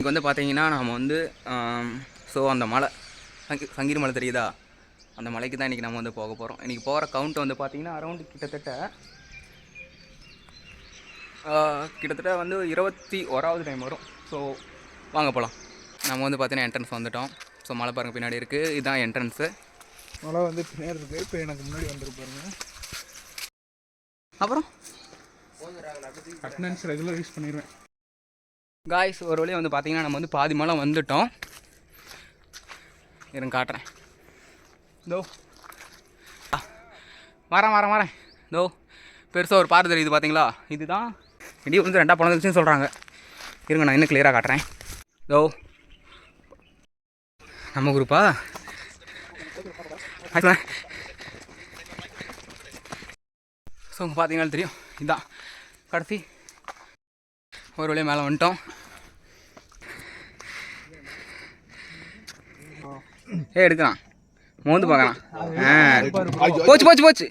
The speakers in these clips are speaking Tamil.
இன்றைக்கி வந்து பார்த்தீங்கன்னா நம்ம வந்து ஸோ அந்த மலை சங்ககிரி மலை தெரியுதா, அந்த மலைக்கு தான் இன்றைக்கி நம்ம வந்து போக போகிறோம். இன்றைக்கி போகிற கவுண்ட் வந்து பார்த்திங்கன்னா அரௌண்ட் கிட்டத்தட்ட வந்து 21வது டைம் வரும். ஸோ வாங்க போகலாம். நம்ம வந்து பார்த்தீங்கன்னா என்ட்ரன்ஸ் வந்துவிட்டோம். ஸோ மலை பாருங்கள் பின்னாடி இருக்குது, இதுதான் என்ட்ரன்ஸு. மலை வந்து பின்னாடி இருக்குது, இப்போ எனக்கு முன்னாடி வந்துருப்பாருங்க. அப்புறம் அட்டனன்ஸ் ரெகுலர் யூஸ் பண்ணிடுவேன். காய்ஸ் ஒரு வழியாக வந்து பார்த்திங்கன்னா நம்ம வந்து பாதி மலை வந்துவிட்டோம். இருங்க காட்டுறேன். இதோ வரேன் இதோ பெருசாக ஒரு பாறை தெரியுது பார்த்தீங்களா, இதுதான் இடி வந்து 2 பிறந்துச்சுன்னு சொல்கிறாங்க. இருங்க நான் இன்னும் கிளியராக காட்டுறேன். இதோ நம்ம குரூப்பா ஸோ பார்த்தீங்கன்னா தெரியும், இதுதான் கடைசி. ஒரு வழியாக மேலே வந்துட்டோம். எடுக்கிறான் மோந்து பார்க்கலாம். போச்சு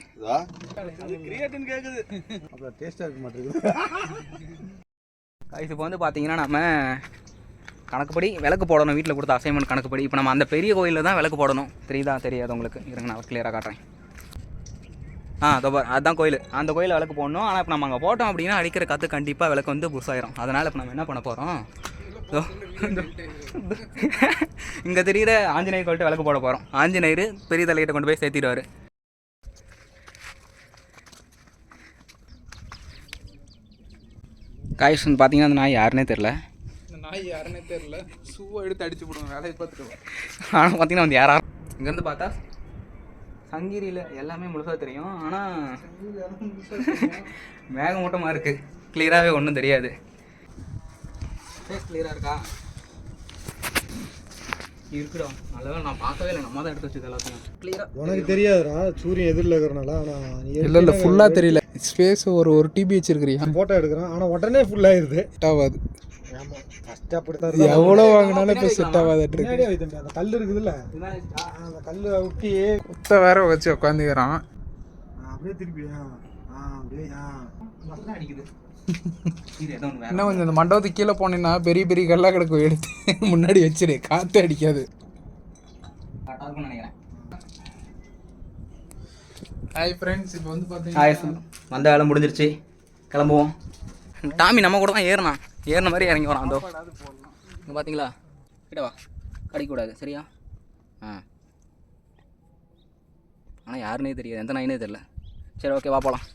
இப்போ வந்து பார்த்தீங்கன்னா நம்ம கணக்குப்படி விளக்கு போடணும். வீட்டில் கொடுத்த அசைன்மெண்ட் கணக்குப்படி இப்போ நம்ம அந்த பெரிய கோயிலில் தான் விளக்கு போடணும். தெரியாது உங்களுக்கு. இருங்க நான் கிளியராக காட்டுறேன். அதுதான் கோயில். அந்த கோயிலில் விளக்கு போடணும். ஆனால் இப்போ நம்ம அங்கே போட்டோம் அப்படின்னா அடிக்கிற காற்று கண்டிப்பாக விளக்கு வந்து புதுசாயிரும். அதனால் இப்போ நம்ம என்ன பண்ண போகிறோம், இங்கே தெரியுற ஆஞ்சநேயர் கோயில்கிட்ட விளக்கு போட போகிறோம். ஆஞ்சநேயர் பெரிய தலையிட்ட கொண்டு போய் சேர்த்திடுவார். காய்ஸ் வந்து பார்த்தீங்கன்னா அந்த நாய் யாருன்னே தெரில. ஷூவை எடுத்து அடிச்சு போடுவோம், வேலையை பார்த்துட்டு. ஆனால் பார்த்தீங்கன்னா வந்து யாரா இங்கேருந்து பார்த்தா சங்ககிரியில் எல்லாமே முழுசாக தெரியும். ஆனால் மேகமூட்டமாக இருக்குது, கிளியராகவே ஒன்றும் தெரியாது. கிளியராக இருக்கா இருக்குடா, நல்லவேளை நான் பார்க்கவே இல்லை. நம்ம தான் எடுத்து வச்சது எல்லாத்தையும் கிளியராக. உனக்கு தெரியாதுடா சூரியன் எதிரில் இருக்கிறனால. ஆனால் இல்லை ஃபுல்லாக தெரியல. ஸ்பேஸ் ஒரு டிபி வச்சிருக்கிறியா, ஃபோட்டோ எடுக்கிறேன் ஆனால் உடனே ஃபுல் ஆயிடுது. செட் ஆகாது. ஆமாம் ஃபஸ்ட்டு அப்படி தான் எவ்வளோ வாங்கினாலும் இப்போ செட் ஆகாது. அந்த கல் இருக்குதுல்ல, அந்த கல் ஒட்டி குத்த வேற வச்சு உட்காந்துக்கிறான். அப்படியே திருப்பி அப்படியே அடிக்குது. இன்னும் கொஞ்சம் இந்த மண்டபத்துக்கு கீழே போனீங்கன்னா பெரிய பெரிய கல்லாக கிடக்கும், எடுத்து முன்னாடி வச்சிரு, காற்று அடிக்காது. ஹாய் ஃப்ரெண்ட்ஸ், இப்போ வந்து பார்த்தீங்கன்னா வந்த வேலை முடிஞ்சிருச்சு, கிளம்புவோம். டாமி நம்ம கூட தான் ஏறின மாதிரி இறங்கி வரான். அதோ இங்கே பார்த்தீங்களா, கிட்டவா கடிக்கூடாது சரியா. ஆனால் யாருன்னே தெரியாது, எந்த நாயினே தெரியல. சரி ஓகே வா போகலாம்.